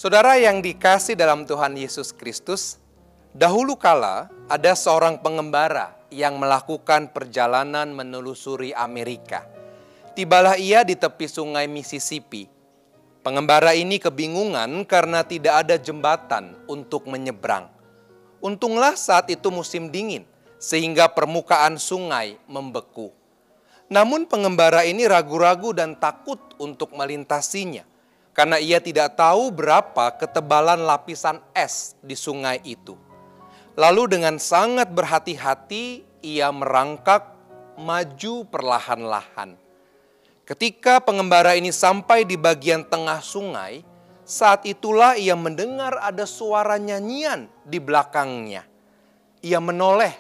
Saudara yang dikasih dalam Tuhan Yesus Kristus, dahulu kala ada seorang pengembara yang melakukan perjalanan menelusuri Amerika. Tibalah ia di tepi sungai Mississippi. Pengembara ini kebingungan karena tidak ada jembatan untuk menyeberang. Untunglah saat itu musim dingin, sehingga permukaan sungai membeku. Namun pengembara ini ragu-ragu dan takut untuk melintasinya, karena ia tidak tahu berapa ketebalan lapisan es di sungai itu. Lalu dengan sangat berhati-hati, ia merangkak maju perlahan-lahan. Ketika pengembara ini sampai di bagian tengah sungai, saat itulah ia mendengar ada suara nyanyian di belakangnya. Ia menoleh,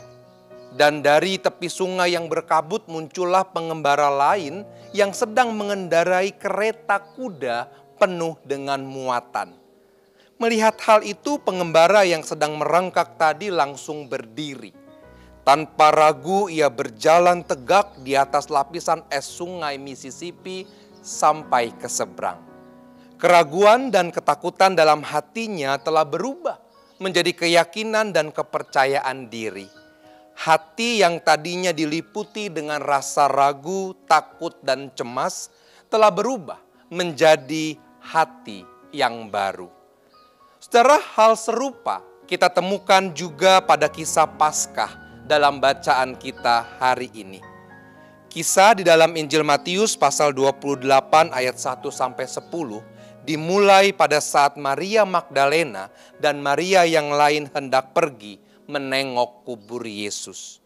dan dari tepi sungai yang berkabut muncullah pengembara lain yang sedang mengendarai kereta kuda penuh dengan muatan. Melihat hal itu, pengembara yang sedang merangkak tadi langsung berdiri. Tanpa ragu ia berjalan tegak di atas lapisan es sungai Mississippi sampai ke seberang. Keraguan dan ketakutan dalam hatinya telah berubah menjadi keyakinan dan kepercayaan diri. Hati yang tadinya diliputi dengan rasa ragu, takut, dan cemas telah berubah menjadi hati yang baru. Saudara, hal serupa kita temukan juga pada kisah Paskah dalam bacaan kita hari ini. Kisah di dalam Injil Matius pasal 28 ayat 1-10 dimulai pada saat Maria Magdalena dan Maria yang lain hendak pergi menengok kubur Yesus.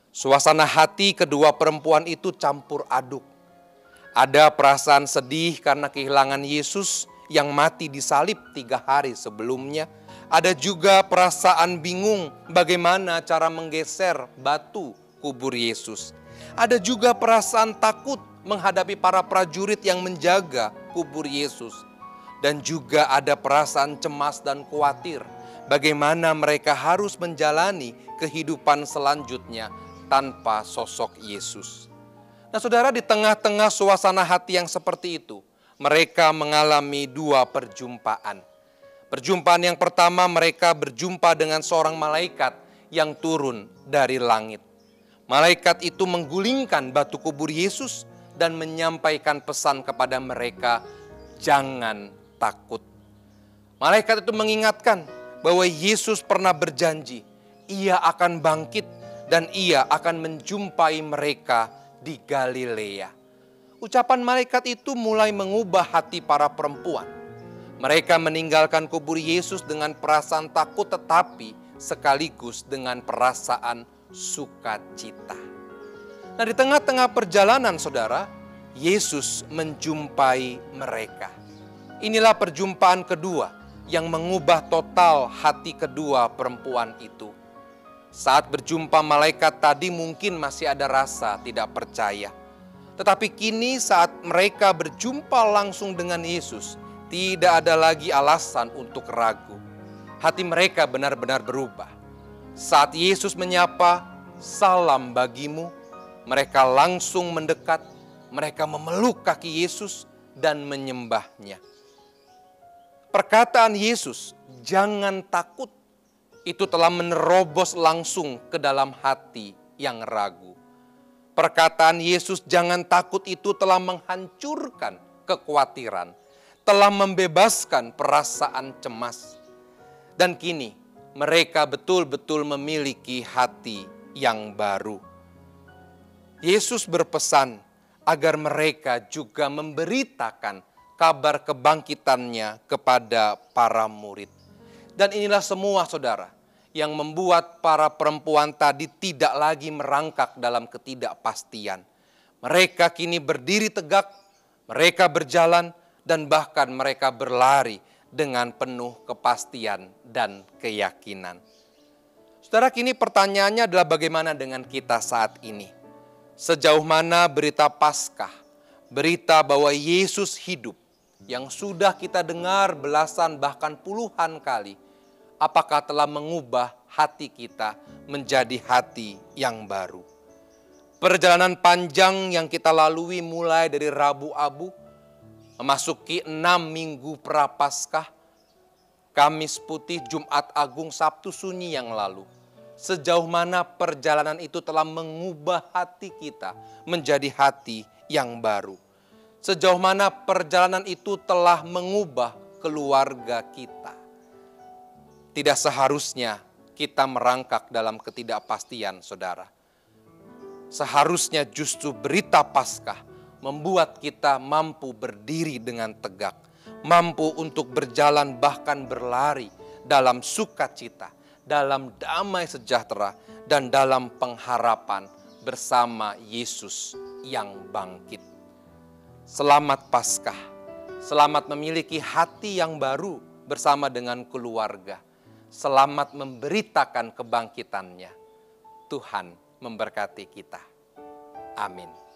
Suasana hati kedua perempuan itu campur aduk. Ada perasaan sedih karena kehilangan Yesus yang mati disalib 3 hari sebelumnya. Ada juga perasaan bingung bagaimana cara menggeser batu kubur Yesus. Ada juga perasaan takut menghadapi para prajurit yang menjaga kubur Yesus. Dan juga ada perasaan cemas dan khawatir bagaimana mereka harus menjalani kehidupan selanjutnya tanpa sosok Yesus. Nah saudara, di tengah-tengah suasana hati yang seperti itu, mereka mengalami 2 perjumpaan. Perjumpaan yang pertama, mereka berjumpa dengan seorang malaikat yang turun dari langit. Malaikat itu menggulingkan batu kubur Yesus dan menyampaikan pesan kepada mereka, jangan takut. Malaikat itu mengingatkan bahwa Yesus pernah berjanji, ia akan bangkit dan ia akan menjumpai mereka di Galilea. Ucapan malaikat itu mulai mengubah hati para perempuan. Mereka meninggalkan kubur Yesus dengan perasaan takut tetapi sekaligus dengan perasaan sukacita. Nah, di tengah-tengah perjalanan saudara, Yesus menjumpai mereka. Inilah perjumpaan kedua yang mengubah total hati kedua perempuan itu. Saat berjumpa malaikat tadi mungkin masih ada rasa tidak percaya. Tetapi kini saat mereka berjumpa langsung dengan Yesus, tidak ada lagi alasan untuk ragu. Hati mereka benar-benar berubah. Saat Yesus menyapa, salam bagimu, mereka langsung mendekat, mereka memeluk kaki Yesus dan menyembahnya. Perkataan Yesus, jangan takut, itu telah menerobos langsung ke dalam hati yang ragu. Perkataan Yesus, jangan takut, itu telah menghancurkan kekhawatiran, telah membebaskan perasaan cemas. Dan kini mereka betul-betul memiliki hati yang baru. Yesus berpesan agar mereka juga memberitakan kabar kebangkitannya kepada para murid. Dan inilah semua saudara yang membuat para perempuan tadi tidak lagi merangkak dalam ketidakpastian. Mereka kini berdiri tegak, mereka berjalan, dan bahkan mereka berlari dengan penuh kepastian dan keyakinan. Saudara, kini pertanyaannya adalah bagaimana dengan kita saat ini? Sejauh mana berita Paskah, berita bahwa Yesus hidup, yang sudah kita dengar belasan bahkan puluhan kali, apakah telah mengubah hati kita menjadi hati yang baru? Perjalanan panjang yang kita lalui mulai dari Rabu Abu, memasuki 6 minggu Prapaskah, Kamis Putih, Jumat Agung, Sabtu Sunyi yang lalu. Sejauh mana perjalanan itu telah mengubah hati kita menjadi hati yang baru. Sejauh mana perjalanan itu telah mengubah keluarga kita. Tidak seharusnya kita merangkak dalam ketidakpastian, saudara. Seharusnya justru berita Paskah membuat kita mampu berdiri dengan tegak, mampu untuk berjalan bahkan berlari dalam sukacita, dalam damai sejahtera, dan dalam pengharapan bersama Yesus yang bangkit. Selamat Paskah, selamat memiliki hati yang baru bersama dengan keluarga. Selamat memberitakan kebangkitannya. Tuhan memberkati kita. Amin.